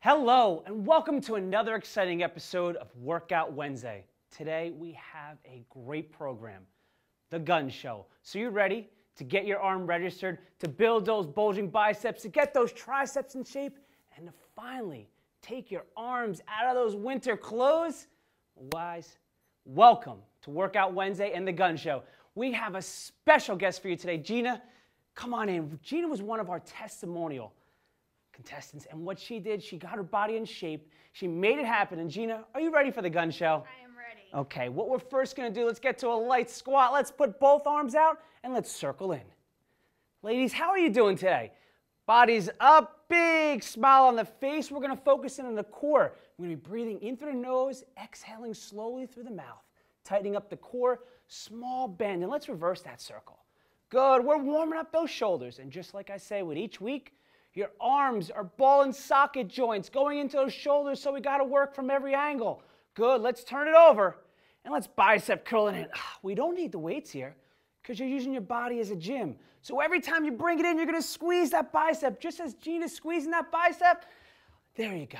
Hello, and welcome to another exciting episode of Workout Wednesday. Today, we have a great program, the gun show. So you ready to get your arm registered, to build those bulging biceps, to get those triceps in shape, and to finally take your arms out of those winter clothes? Wise, welcome to Workout Wednesday and the gun show. We have a special guest for you today. Gina, come on in. Gina was one of our testimonial contestants, and what she did, she got her body in shape. She made it happen. And Gina, are you ready for the gun show? I am ready. Okay, what we're first going to do, let's get to a light squat. Let's put both arms out and let's circle in. Ladies, how are you doing today? Body's up, big smile on the face. We're going to focus in on the core. We're going to be breathing in through the nose, exhaling slowly through the mouth, tightening up the core, small bend, and let's reverse that circle. Good, we're warming up those shoulders, and just like I say with each week, your arms are ball and socket joints going into those shoulders, so we got to work from every angle. Good, let's turn it over, and let's bicep curl it in. We don't need the weights here because you're using your body as a gym. So every time you bring it in, you're going to squeeze that bicep, just as Gina's squeezing that bicep. There you go.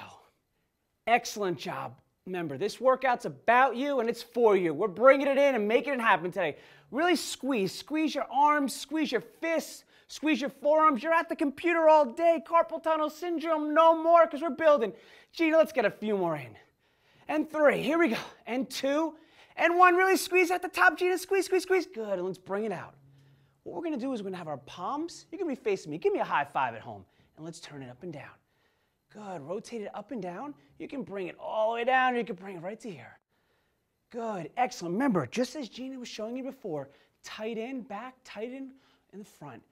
Excellent job. Remember, this workout's about you and it's for you. We're bringing it in and making it happen today. Really squeeze. Squeeze your arms, squeeze your fists, squeeze your forearms. You're at the computer all day. Carpal tunnel syndrome, no more, because we're building. Gina, let's get a few more in. And 3, here we go. And 2, and 1. Really squeeze at the top, Gina. Squeeze, squeeze, squeeze. Good, and let's bring it out. What we're going to do is we're going to have our palms. You're going to be facing me. Give me a high five at home. And let's turn it up and down. Good, rotate it up and down. You can bring it all the way down, or you can bring it right to here. Good, excellent. Remember, just as Gina was showing you before, tight in, back, tight in the front.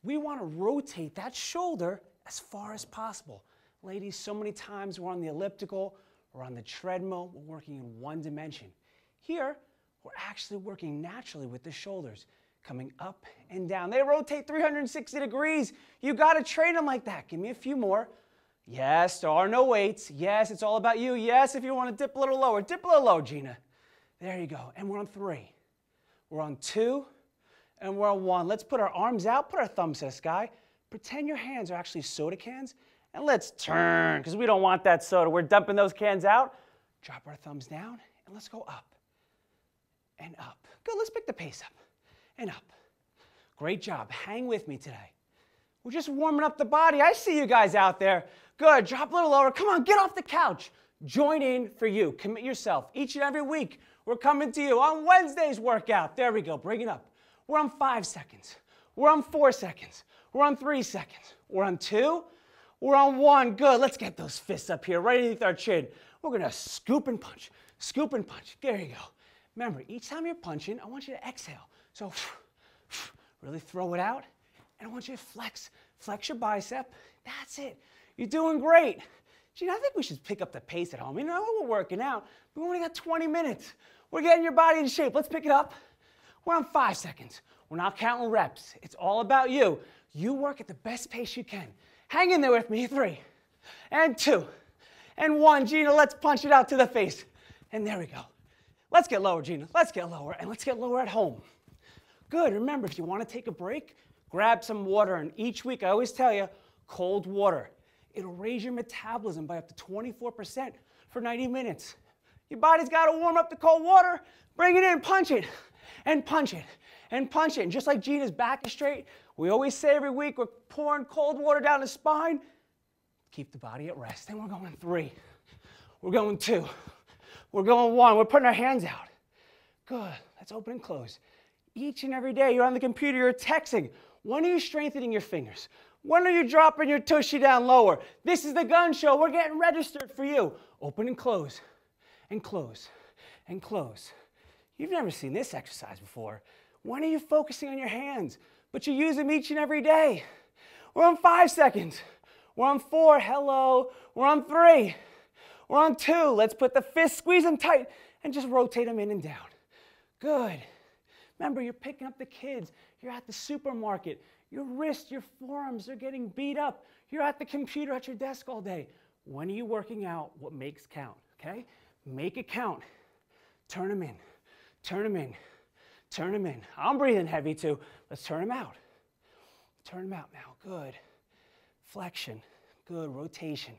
We want to rotate that shoulder as far as possible. Ladies, so many times we're on the elliptical or on the treadmill, we're working in one dimension. Here, we're actually working naturally with the shoulders, coming up and down. They rotate 360 degrees. You got to train them like that. Give me a few more. Yes, there are no weights. Yes, it's all about you. Yes, if you want to dip a little lower, dip a little low, Gina. There you go. And we're on 3. We're on 2. And we're on 1. Let's put our arms out, put our thumbs to the sky. Pretend your hands are actually soda cans. And let's turn, because we don't want that soda. We're dumping those cans out. Drop our thumbs down, and let's go up and up. Good, let's pick the pace up and up. Great job. Hang with me today. We're just warming up the body. I see you guys out there. Good, drop a little lower. Come on, get off the couch. Join in for you. Commit yourself. Each and every week, we're coming to you on Wednesday's workout. There we go, bring it up. We're on 5 seconds. We're on 4 seconds. We're on 3 seconds. We're on 2. We're on 1. Good. Let's get those fists up here right underneath our chin. We're going to scoop and punch. Scoop and punch. There you go. Remember, each time you're punching, I want you to exhale. So really throw it out. And I want you to flex. Flex your bicep. That's it. You're doing great. Gina, I think we should pick up the pace at home. You know, we're working out. We only got 20 minutes. We're getting your body in shape. Let's pick it up. We're on 5 seconds. We're not counting reps. It's all about you. You work at the best pace you can. Hang in there with me. 3, and 2, and 1. Gina, let's punch it out to the face. And there we go. Let's get lower, Gina. Let's get lower, and let's get lower at home. Good. Remember, if you want to take a break, grab some water. And each week, I always tell you, cold water. It'll raise your metabolism by up to 24% for 90 minutes. Your body's got to warm up to cold water. Bring it in, punch it. And punch it, and punch it. And just like Gina's back is straight, we always say every week, we're pouring cold water down the spine. Keep the body at rest. Then we're going 3. We're going 2. We're going 1. We're putting our hands out. Good. Let's open and close. Each and every day, you're on the computer, you're texting. When are you strengthening your fingers? When are you dropping your tushy down lower? This is the gun show. We're getting registered for you. Open and close, and close, and close. You've never seen this exercise before. When are you focusing on your hands? But you use them each and every day. We're on 5 seconds. We're on 4. Hello. We're on 3. We're on 2. Let's put the fists, squeeze them tight, and just rotate them in and down. Good. Remember, you're picking up the kids. You're at the supermarket. Your wrists, your forearms are getting beat up. You're at the computer at your desk all day. When are you working out what makes count? Okay? Make it count. Turn them in. Turn them in. Turn them in. I'm breathing heavy too. Let's turn them out. Turn them out now. Good. Flexion. Good. Rotation.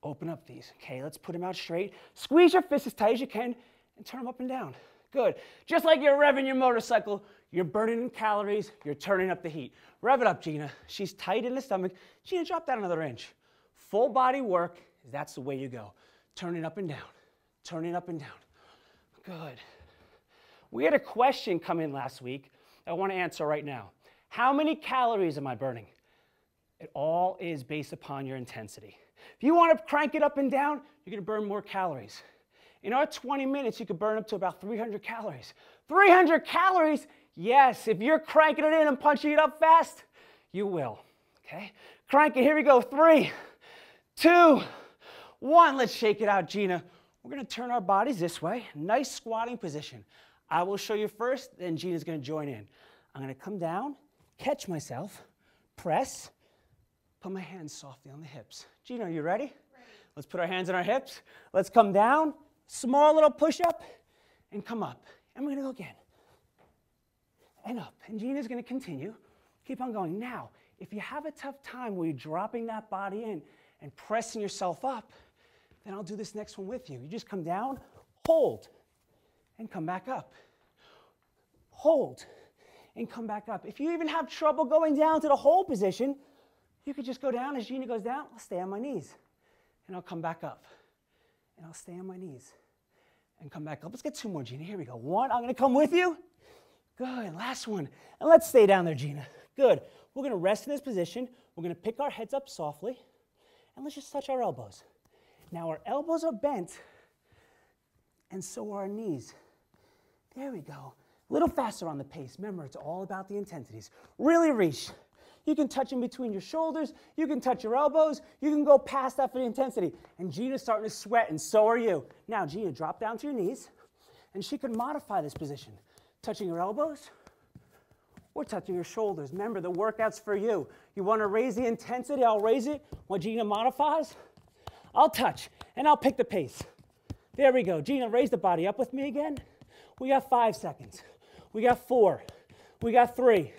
Open up these. Okay, let's put them out straight. Squeeze your fists as tight as you can and turn them up and down. Good. Just like you're revving your motorcycle, you're burning in calories, you're turning up the heat. Rev it up, Gina. She's tight in the stomach. Gina, drop that another inch. Full body work, that's the way you go. Turn it up and down. Turn it up and down. Good. We had a question come in last week I want to answer right now. How many calories am I burning? It all is based upon your intensity. If you want to crank it up and down, you're going to burn more calories. In our 20 minutes, you could burn up to about 300 calories. 300 calories? Yes, if you're cranking it in and punching it up fast, you will. Okay? Crank it. Here we go. 3, 2, 1. Let's shake it out, Gina. We're going to turn our bodies this way. Nice squatting position. I will show you first, then Gina's going to join in. I'm going to come down, catch myself, press, put my hands softly on the hips. Gina, are you ready? Ready. Let's put our hands on our hips. Let's come down, small little push-up, and come up. And we're going to go again. And up. And Gina's going to continue. Keep on going. Now, if you have a tough time where you're dropping that body in and pressing yourself up, then I'll do this next one with you. You just come down, hold, and come back up. Hold, and come back up. If you even have trouble going down to the hold position, you could just go down. As Gina goes down, I'll stay on my knees, and I'll come back up. And I'll stay on my knees and come back up. Let's get 2 more, Gina. Here we go. 1, I'm going to come with you. Good, last one. And let's stay down there, Gina. Good. We're going to rest in this position. We're going to pick our heads up softly, and let's just touch our elbows. Now our elbows are bent, and so are our knees. There we go. A little faster on the pace. Remember, it's all about the intensities. Really reach. You can touch in between your shoulders. You can touch your elbows. You can go past that for the intensity. And Gina's starting to sweat, and so are you. Now, Gina, drop down to your knees, and she can modify this position. Touching your elbows or touching your shoulders. Remember, the workout's for you. You want to raise the intensity, I'll raise it. When Gina modifies, I'll touch, and I'll pick the pace. There we go. Gina, raise the body up with me again. We got 5 seconds. We got 4. We got 3.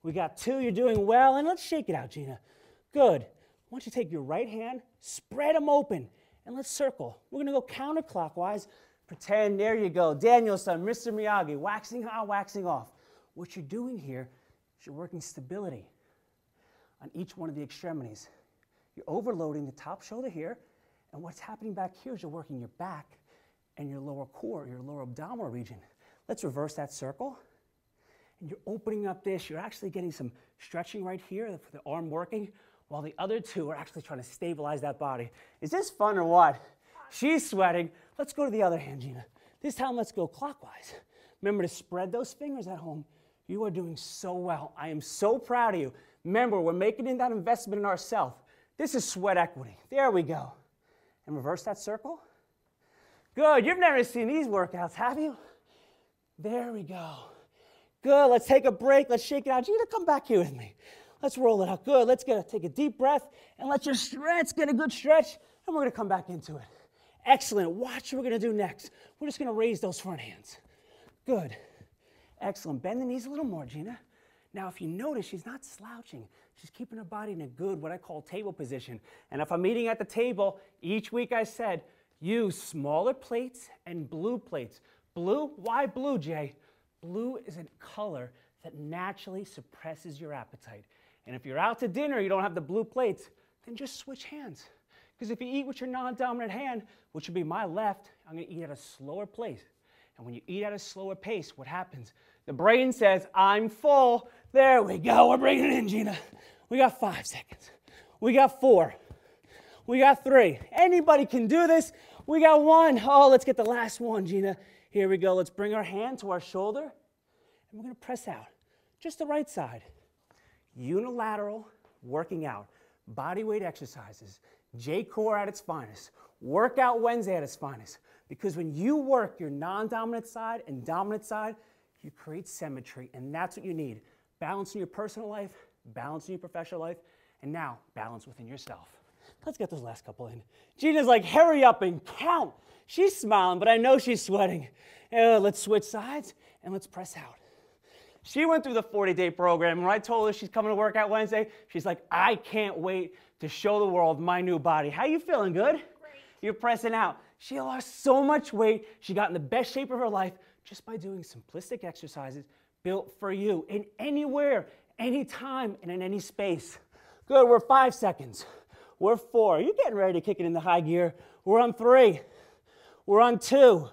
We got 2. You're doing well. And let's shake it out, Gina. Good. I want you to take your right hand, spread them open, and let's circle. We're going to go counterclockwise. Pretend, there you go. Daniel-san, Mr. Miyagi, waxing on, waxing off. What you're doing here is you're working stability on each one of the extremities. You're overloading the top shoulder here, and what's happening back here is you're working your back and your lower core, your lower abdominal region. Let's reverse that circle. And you're opening up this. You're actually getting some stretching right here for the arm working, while the other 2 are actually trying to stabilize that body. Is this fun or what? She's sweating. Let's go to the other hand, Gina. This time, let's go clockwise. Remember to spread those fingers at home. You are doing so well. I am so proud of you. Remember, we're making that investment in ourselves. This is sweat equity. There we go. And reverse that circle. Good. You've never seen these workouts, have you? There we go. Good. Let's take a break. Let's shake it out. Gina, come back here with me. Let's roll it out. Good. Let's take a deep breath, and let's just stretch, get a good stretch, and we're going to come back into it. Excellent. Watch what we're going to do next. We're just going to raise those front hands. Good. Excellent. Bend the knees a little more, Gina. Now, if you notice, she's not slouching. She's keeping her body in a good, what I call table position. And if I'm eating at the table, each week I said, use smaller plates and blue plates. Blue? Why blue, Jay? Blue is a color that naturally suppresses your appetite. And if you're out to dinner, you don't have the blue plates, then just switch hands. Because if you eat with your non-dominant hand, which would be my left, I'm going to eat at a slower pace. And when you eat at a slower pace, what happens? The brain says, I'm full. There we go. We're bringing it in, Gina. We got 5 seconds. We got 4. We got 3. Anybody can do this. We got 1. Oh, let's get the last one, Gina. Here we go. Let's bring our hand to our shoulder, and we're going to press out. Just the right side. Unilateral working out. Body weight exercises. J-core at its finest. Workout Wednesday at its finest. Because when you work your non-dominant side and dominant side, you create symmetry, and that's what you need. Balance in your personal life, balance in your professional life, and now balance within yourself. Let's get those last couple in. Gina's like, hurry up and count. She's smiling, but I know she's sweating. Let's switch sides, and let's press out. She went through the 40-day program, and when I told her she's coming to work out Wednesday, she's like, I can't wait to show the world my new body. How you feeling? Good? Great. You're pressing out. She lost so much weight. She got in the best shape of her life just by doing simplistic exercises built for you in anywhere, anytime, and in any space. Good, we're 5 seconds. We're 4. You're getting ready to kick it into high gear. We're on 3. We're on 2.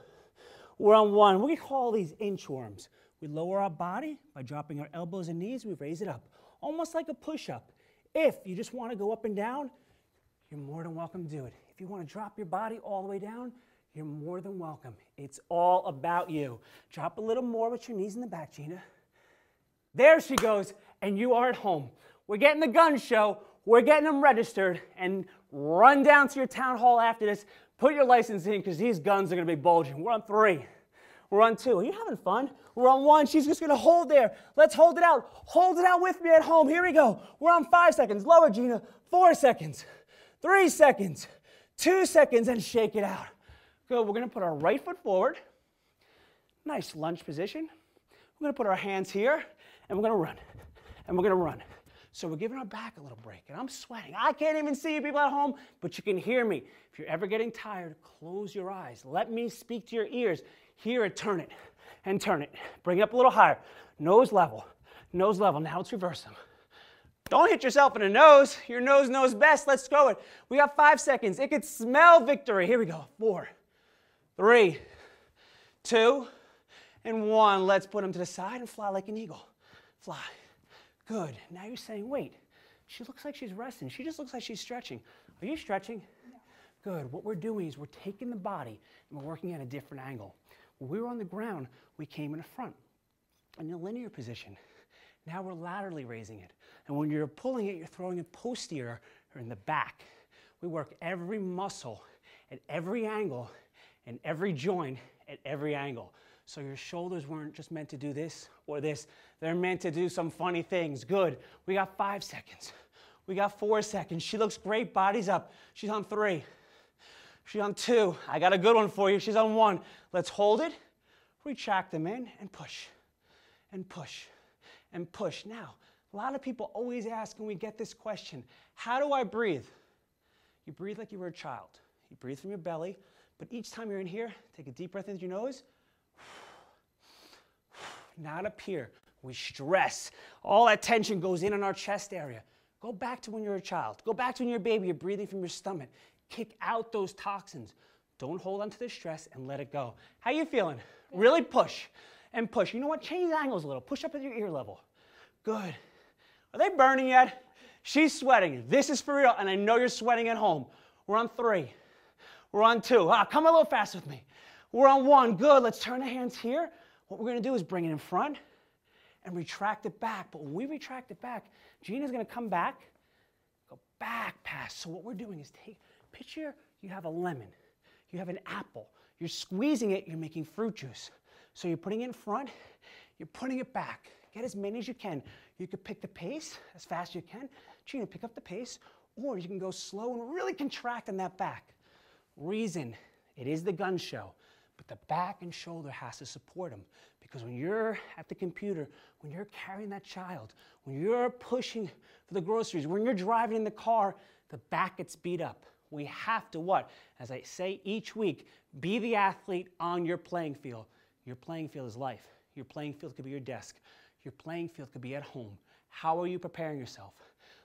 We're on 1. We call these inchworms. We lower our body by dropping our elbows and knees. We raise it up, almost like a push-up. If you just want to go up and down, you're more than welcome to do it. If you want to drop your body all the way down, you're more than welcome. It's all about you. Drop a little more with your knees in the back, Gina. There she goes, and you are at home. We're getting the gun show. We're getting them registered, and run down to your town hall after this. Put your license in, because these guns are going to be bulging. We're on 3. We're on 2. Are you having fun? We're on 1. She's just going to hold there. Let's hold it out. Hold it out with me at home. Here we go. We're on 5 seconds. Lower, Gina. 4 seconds. 3 seconds. 2 seconds, and shake it out. Good. We're going to put our right foot forward. Nice lunge position. We're going to put our hands here, and we're going to run. And we're going to run. So we're giving our back a little break, and I'm sweating. I can't even see you people at home, but you can hear me. If you're ever getting tired, close your eyes. Let me speak to your ears. Hear it, turn it, and turn it. Bring it up a little higher. Nose level, nose level. Now let's reverse them. Don't hit yourself in the nose. Your nose knows best. Let's go it. We got 5 seconds. It could smell victory. Here we go. 4, 3, 2, and 1. Let's put them to the side and fly like an eagle. Fly. Good. Now you're saying, wait, she looks like she's resting. She just looks like she's stretching. Are you stretching? No. Good. What we're doing is we're taking the body and we're working at a different angle. When we were on the ground, we came in the front in a linear position. Now we're laterally raising it. And when you're pulling it, you're throwing it posterior or in the back. We work every muscle at every angle and every joint at every angle. So your shoulders weren't just meant to do this or this. They're meant to do some funny things. Good. We got 5 seconds. We got 4 seconds. She looks great. Body's up. She's on 3. She's on 2. I got a good one for you. She's on 1. Let's hold it. Retract them in and push. And push. And push. Now, a lot of people always ask, and we get this question, how do I breathe? You breathe like you were a child. You breathe from your belly, but each time you're in here, take a deep breath into your nose. Not up here. We stress. All that tension goes in our chest area. Go back to when you're a child. Go back to when you're a baby. You're breathing from your stomach. Kick out those toxins. Don't hold on to the stress and let it go. How you feeling? Really push and push. You know what? Change the angles a little. Push up at your ear level. Good. Are they burning yet? She's sweating. This is for real, and I know you're sweating at home. We're on 3. We're on 2. Come a little fast with me. We're on 1. Good. Let's turn the hands here. What we're going to do is bring it in front and retract it back. But when we retract it back, Gina's going to come back, go back, pass. So what we're doing is picture you have a lemon. You have an apple. You're squeezing it. You're making fruit juice. So you're putting it in front. You're putting it back. Get as many as you can. You could pick the pace as fast as you can. Gina, pick up the pace. Or you can go slow and really contract on that back. Reason, it is the gun show. But the back and shoulder has to support them. Because when you're at the computer, when you're carrying that child, when you're pushing for the groceries, when you're driving in the car, the back gets beat up. We have to what? As I say each week, be the athlete on your playing field. Your playing field is life. Your playing field could be your desk. Your playing field could be at home. How are you preparing yourself?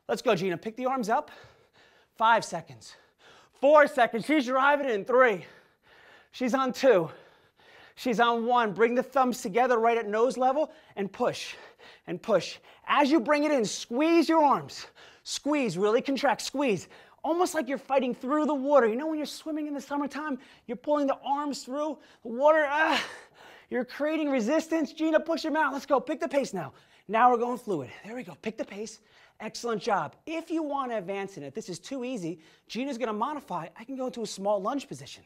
Let's go, Gina. Pick the arms up. 5 seconds. 4 seconds. She's driving in. 3. She's on 2. She's on 1. Bring the thumbs together right at nose level and push and push. As you bring it in, squeeze your arms. Squeeze, really contract, squeeze. Almost like you're fighting through the water. You know when you're swimming in the summertime, you're pulling the arms through the water. You're creating resistance. Gina, push them out. Let's go. Pick the pace now. Now we're going fluid. There we go. Pick the pace. Excellent job. If you want to advance in it, this is too easy. Gina's going to modify. I can go into a small lunge position.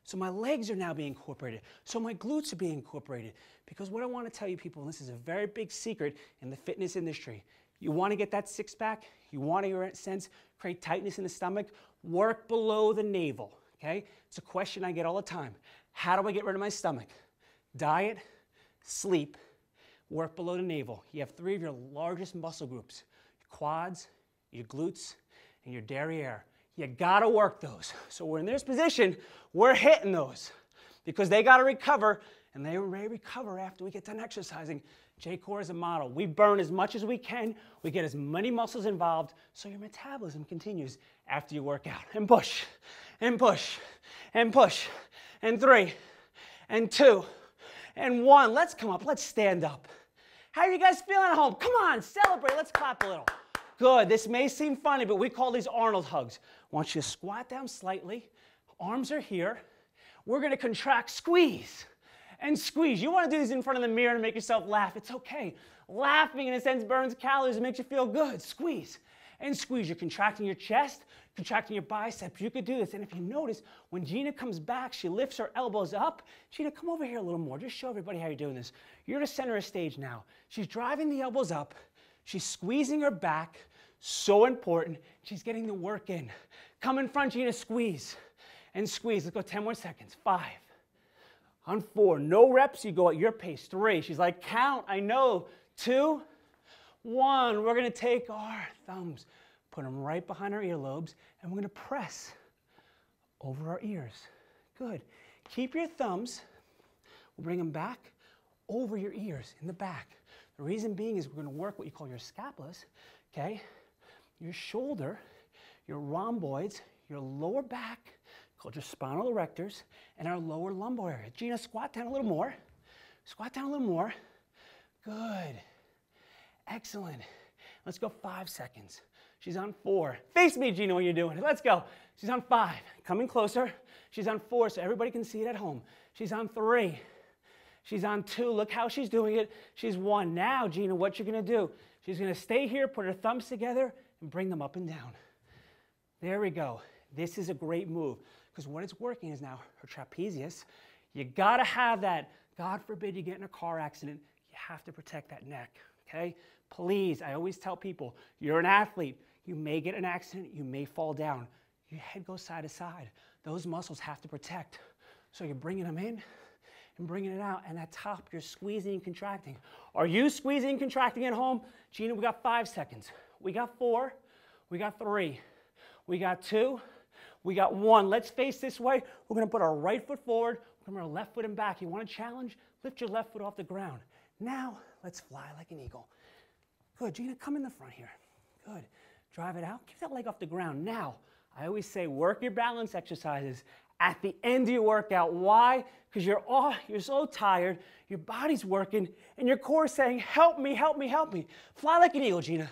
So my legs are now being incorporated. So my glutes are being incorporated. Because what I want to tell you people, and this is a very big secret in the fitness industry, you want to get that six-pack, you want to, in a sense, create tightness in the stomach, work below the navel, okay? It's a question I get all the time. How do I get rid of my stomach? Diet, sleep, work below the navel. You have 3 of your largest muscle groups, your quads, your glutes, and your derriere. You gotta work those. So we're in this position, we're hitting those because they gotta recover, and they may recover after we get done exercising. J-core is a model. We burn as much as we can. We get as many muscles involved so your metabolism continues after you work out. And push, and push, and push, and 3, and 2, and 1. Let's come up. Let's stand up. How are you guys feeling at home? Come on, celebrate. Let's clap a little. Good. This may seem funny, but we call these Arnold hugs. I want you to squat down slightly. Arms are here. We're going to contract, squeeze, and squeeze. You want to do these in front of the mirror to make yourself laugh. It's okay. Laughing, in a sense, burns calories and makes you feel good. Squeeze and squeeze. You're contracting your chest, contracting your biceps. You could do this. And if you notice, when Gina comes back, she lifts her elbows up. Gina, come over here a little more. Just show everybody how you're doing this. You're the center of stage now. She's driving the elbows up. She's squeezing her back. So important. She's getting the work in. Come in front, Gina. Squeeze and squeeze. Let's go 10 more seconds. 5. On 4. No reps. You go at your pace. 3. She's like, count. I know. 2. 1. We're going to take our thumbs, put them right behind our earlobes, and we're going to press over our ears. Good. Keep your thumbs. We'll bring them back over your ears in the back. The reason being is we're going to work what you call your scapulas, okay? Your shoulder, your rhomboids, your lower back, called your spinal erectors, and our lower lumbar area. Gina, squat down a little more. Squat down a little more. Good. Excellent. Let's go 5 seconds. She's on 4. Face me, Gina, when you're doing it. Let's go. She's on 5. Coming closer. She's on 4 so everybody can see it at home. She's on 3. She's on 2. Look how she's doing it. She's 1. Now, Gina, what you're going to do, she's going to stay here, put her thumbs together, and bring them up and down. There we go. This is a great move because what it's working is now her trapezius. You got to have that. God forbid you get in a car accident. You have to protect that neck, okay? Please, I always tell people, you're an athlete. You may get in an accident. You may fall down. Your head goes side to side. Those muscles have to protect. So you're bringing them in and bringing it out. And at top, you're squeezing and contracting. Are you squeezing and contracting at home? Gina, we got 5 seconds. We got 4. We got 3. We got 2. We got 1. Let's face this way. We're going to put our right foot forward. We're going to put our left foot in back. You want to challenge? Lift your left foot off the ground. Now, let's fly like an eagle. Good. Gina, come in the front here. Good. Drive it out. Keep that leg off the ground. Now, I always say work your balance exercises at the end of your workout. Why? Because you're so tired, your body's working, and your core is saying, help me, help me, help me. Fly like an eagle, Gina.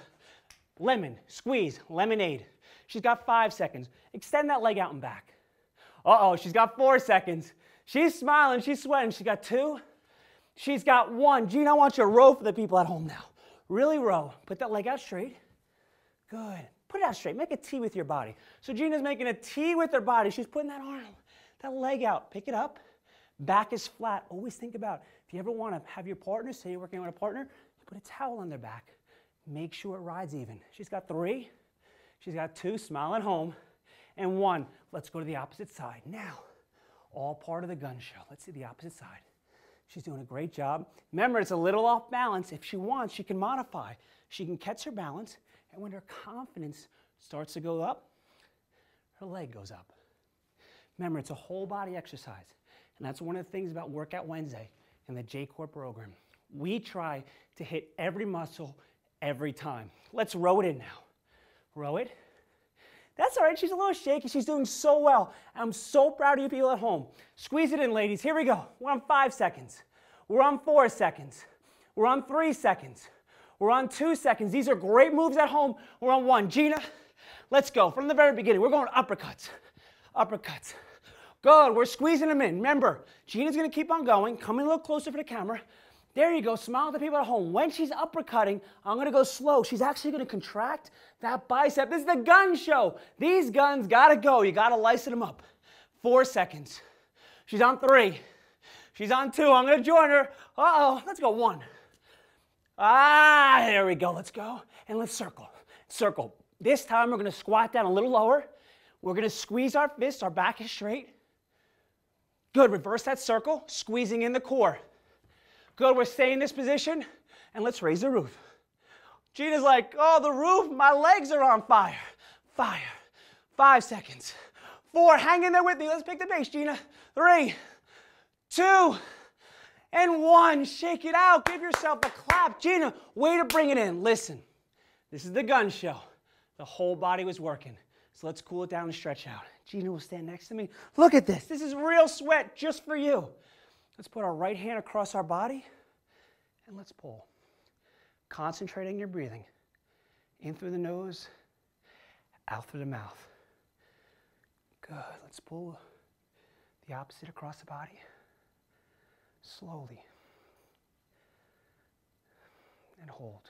Lemon, squeeze, lemonade. She's got 5 seconds. Extend that leg out and back. Uh-oh, she's got 4 seconds. She's smiling, she's sweating. She's got 2. She's got 1. Gina, I want you to row for the people at home now. Really row. Put that leg out straight. Good. Put it out straight. Make a T with your body. So Gina's making a T with her body. She's putting that arm, that leg out. Pick it up. Back is flat. Always think about, if you ever want to have your partner, say you're working with a partner, you put a towel on their back. Make sure it rides even. She's got 3. She's got 2. Smile at home. And 1. Let's go to the opposite side. Now, all part of the gun show. Let's see the opposite side. She's doing a great job. Remember, it's a little off balance. If she wants, she can modify. She can catch her balance. And when her confidence starts to go up, her leg goes up. Remember, it's a whole body exercise. And that's one of the things about Workout Wednesday and the J-Core program. We try to hit every muscle every time. Let's row it in now. Row it. That's all right. She's a little shaky. She's doing so well. I'm so proud of you people at home. Squeeze it in, ladies. Here we go. We're on 5 seconds. We're on 4 seconds. We're on 3 seconds. We're on 2 seconds. These are great moves at home. We're on 1. Gina, let's go. From the very beginning, we're going uppercuts. Uppercuts. Good. We're squeezing them in. Remember, Gina's going to keep on going. Come in a little closer for the camera. There you go. Smile at the people at home. When she's uppercutting, I'm going to go slow. She's actually going to contract that bicep. This is the gun show. These guns got to go. You got to license them up. 4 seconds. She's on 3. She's on 2. I'm going to join her. Uh-oh. Let's go 1. Ah, there we go. Let's go. And let's circle. Circle. This time we're going to squat down a little lower. We're going to squeeze our fists. Our back is straight. Good. Reverse that circle. Squeezing in the core. Good. We're staying in this position. And let's raise the roof. Gina's like, oh, the roof. My legs are on fire. 5, 5 seconds, 4, hang in there with me. Let's pick the pace, Gina. 3, 2, and 1. Shake it out. Give yourself a clap. Gina, way to bring it in. Listen, this is the gun show. The whole body was working. So let's cool it down and stretch out. Gina will stand next to me. Look at this. This is real sweat just for you. Let's put our right hand across our body and let's pull. Concentrating your breathing. In through the nose, out through the mouth. Good. Let's pull the opposite across the body. Slowly. And hold.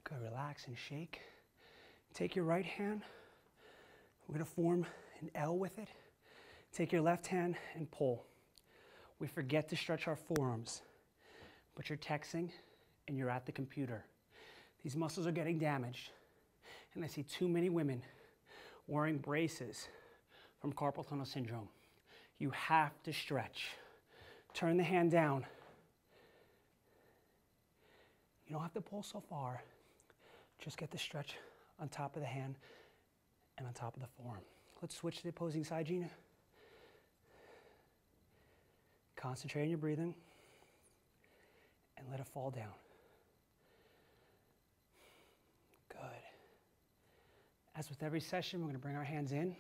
Good. Relax and shake. Take your right hand. We're going to form an L with it. Take your left hand and pull. We forget to stretch our forearms, but you're texting and you're at the computer. These muscles are getting damaged, and I see too many women wearing braces from carpal tunnel syndrome. You have to stretch. Turn the hand down. You don't have to pull so far. Just get the stretch on top of the hand and on top of the forearm. Let's switch to the opposing side, Gina. Concentrate on your breathing and let it fall down. Good. As with every session, we're going to bring our hands in.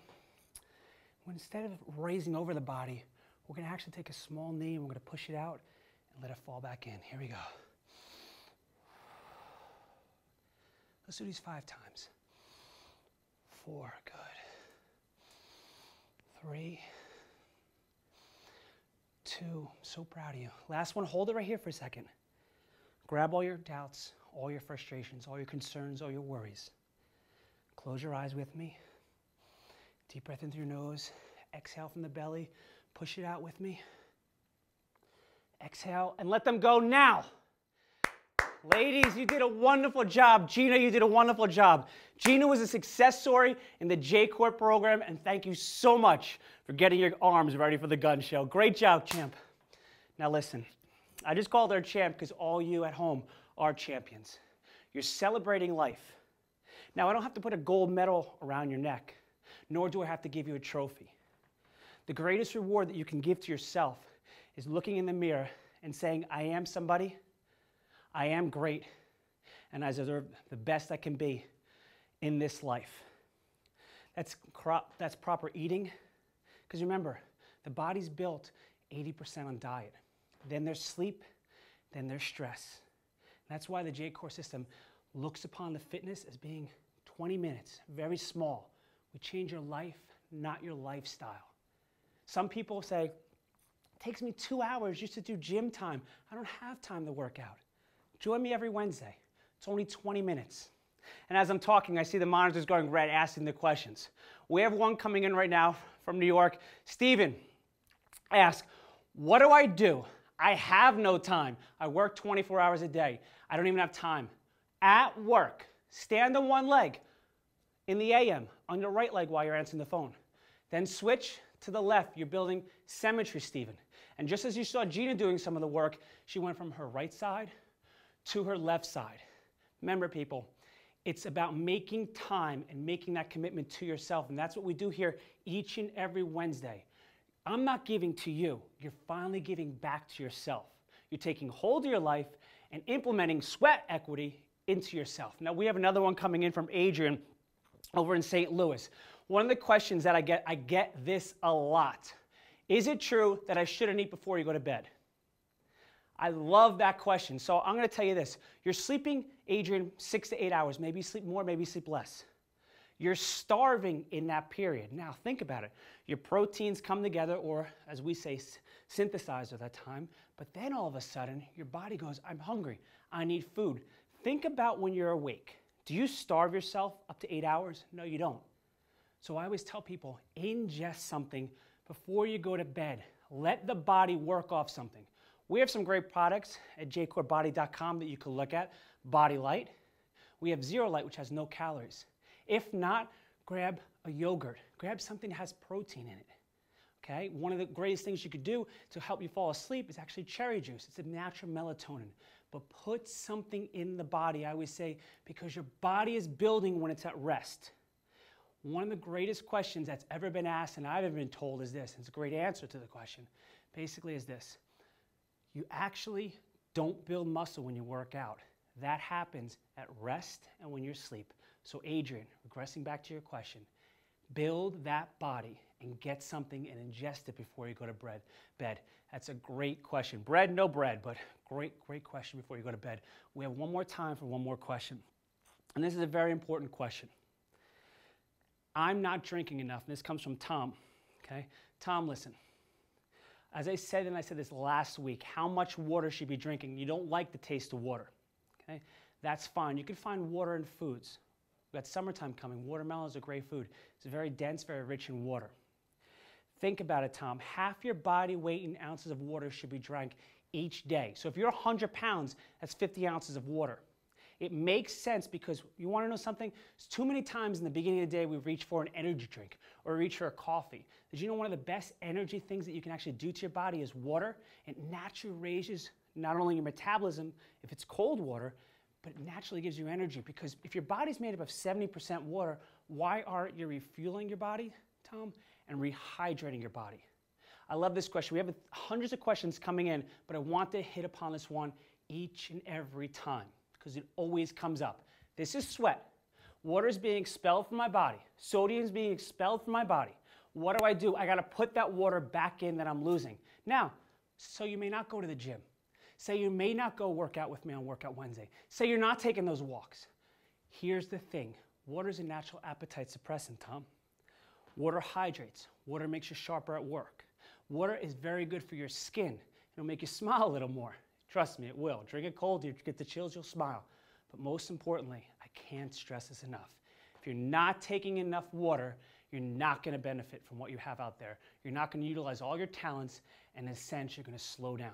Instead of raising over the body, we're going to actually take a small knee and we're going to push it out and let it fall back in. Here we go. Let's do these 5 times. 4, good. 3, 2, so proud of you. Last one, hold it right here for a second. Grab all your doubts, all your frustrations, all your concerns, all your worries. Close your eyes with me. Deep breath in through your nose. Exhale from the belly. Push it out with me. Exhale and let them go now. Ladies, you did a wonderful job. Gina, you did a wonderful job. Gina was a success story in the J-Corp program, and thank you so much for getting your arms ready for the gun show. Great job, champ. Now listen, I just called her champ because all you at home are champions. You're celebrating life. Now, I don't have to put a gold medal around your neck, nor do I have to give you a trophy. The greatest reward that you can give to yourself is looking in the mirror and saying, I am somebody, I am great, and I deserve the best I can be in this life. That's proper eating, because remember, the body's built 80% on diet. Then there's sleep, then there's stress. That's why the J-Core system looks upon the fitness as being 20 minutes, very small. We change your life, not your lifestyle. Some people say, it takes me 2 hours just to do gym time. I don't have time to work out. Join me every Wednesday. It's only 20 minutes. And as I'm talking, I see the monitors going red, asking the questions. We have one coming in right now from New York. Steven asks, what do I do? I have no time. I work 24 hours a day. I don't even have time. At work, stand on one leg in the AM, on your right leg while you're answering the phone. Then switch to the left. You're building symmetry, Steven. And just as you saw Gina doing some of the work, she went from her right side to her left side. Remember, people, it's about making time and making that commitment to yourself. And that's what we do here each and every Wednesday. I'm not giving to you. You're finally giving back to yourself. You're taking hold of your life and implementing sweat equity into yourself. Now, we have another one coming in from Adrian over in St. Louis. One of the questions that I get this a lot. Is it true that I shouldn't eat before you go to bed? I love that question. So I'm going to tell you this. You're sleeping, Adrian, 6 to 8 hours. Maybe you sleep more, maybe you sleep less. You're starving in that period. Now, think about it. Your proteins come together, or as we say, synthesize at that time. But then all of a sudden, your body goes, I'm hungry. I need food. Think about when you're awake. Do you starve yourself up to 8 hours? No, you don't. So I always tell people, ingest something before you go to bed. Let the body work off something. We have some great products at jcorebody.com that you can look at. Body Light. We have Zero Light, which has no calories. If not, grab a yogurt. Grab something that has protein in it. Okay? One of the greatest things you could do to help you fall asleep is actually cherry juice. It's a natural melatonin. But put something in the body, I always say, because your body is building when it's at rest. One of the greatest questions that's ever been asked and I've ever been told is this, and it's a great answer to the question, basically is this: you actually don't build muscle when you work out. That happens at rest and when you're asleep. So Adrian, regressing back to your question, build that body and get something and ingest it before you go to bed. That's a great question. Bread, no bread, but great question before you go to bed. We have one more time for one more question. And this is a very important question. I'm not drinking enough, and this comes from Tom, okay? Tom, listen. As I said, and I said this last week, how much water should you be drinking? You don't like the taste of water, okay? That's fine. You can find water in foods. We've got summertime coming. Watermelon is a great food. It's very dense, very rich in water. Think about it, Tom. Half your body weight in ounces of water should be drank each day. So if you're 100 pounds, that's 50 ounces of water. It makes sense because you want to know something? It's too many times in the beginning of the day we reach for an energy drink or reach for a coffee. Did you know one of the best energy things that you can actually do to your body is water? It naturally raises not only your metabolism if it's cold water, but it naturally gives you energy, because if your body's made up of 70% water, why aren't you refueling your body, Tom, and rehydrating your body? I love this question. We have hundreds of questions coming in, but I want to hit upon this one each and every time, because it always comes up. This is sweat. Water is being expelled from my body. Sodium is being expelled from my body. What do? I got to put that water back in that I'm losing. Now, so you may not go to the gym. Say you may not go work out with me on Workout Wednesday. Say you're not taking those walks. Here's the thing. Water is a natural appetite suppressant, Tom. Water hydrates. Water makes you sharper at work. Water is very good for your skin. It'll make you smile a little more. Trust me, it will. Drink it cold, you get the chills, you'll smile. But most importantly, I can't stress this enough. If you're not taking enough water, you're not going to benefit from what you have out there. You're not going to utilize all your talents, and in a sense, you're going to slow down.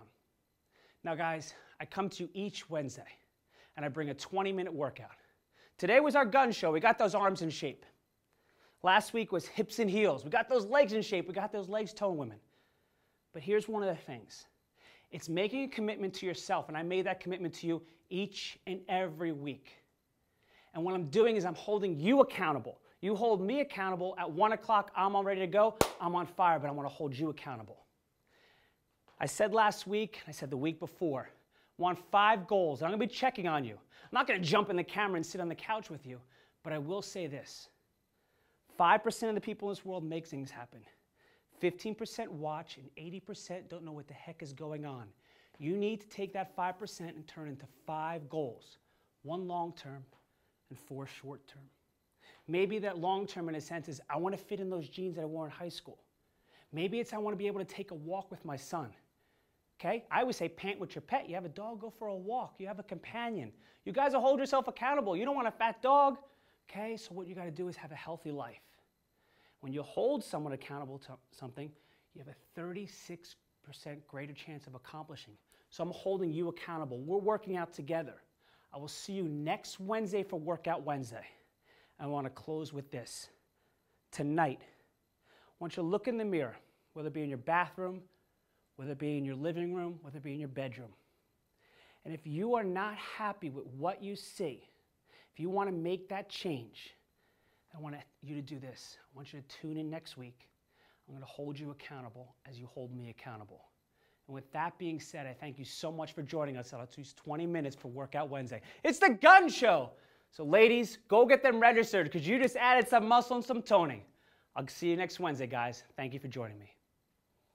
Now, guys, I come to you each Wednesday, and I bring a 20-minute workout. Today was our gun show. We got those arms in shape. Last week was hips and heels. We got those legs in shape. We got those legs toned, women. But here's one of the things. It's making a commitment to yourself, and I made that commitment to you each and every week. And what I'm doing is I'm holding you accountable. You hold me accountable. At 1 o'clock, I'm all ready to go. I'm on fire, but I want to hold you accountable. I said last week, and I said the week before, I want 5 goals. I'm going to be checking on you. I'm not going to jump in the camera and sit on the couch with you, but I will say this. 5% of the people in this world make things happen. 15% watch, and 80% don't know what the heck is going on. You need to take that 5% and turn it into 5 goals. 1 long-term and 4 short-term. Maybe that long-term, in a sense, is I want to fit in those jeans that I wore in high school. Maybe it's I want to be able to take a walk with my son. Okay? I always say pant with your pet. You have a dog, go for a walk. You have a companion. You guys will hold yourself accountable. You don't want a fat dog. Okay? So what you got to do is have a healthy life. When you hold someone accountable to something, you have a 36% greater chance of accomplishing. So I'm holding you accountable. We're working out together. I will see you next Wednesday for Workout Wednesday. I want to close with this. Tonight, I want you to look in the mirror, whether it be in your bathroom, whether it be in your living room, whether it be in your bedroom. And if you are not happy with what you see, if you want to make that change, I want you to do this. I want you to tune in next week. I'm going to hold you accountable as you hold me accountable. And with that being said, I thank you so much for joining us at least 20 minutes for Workout Wednesday. It's the gun show. So ladies, go get them registered because you just added some muscle and some toning. I'll see you next Wednesday, guys. Thank you for joining me.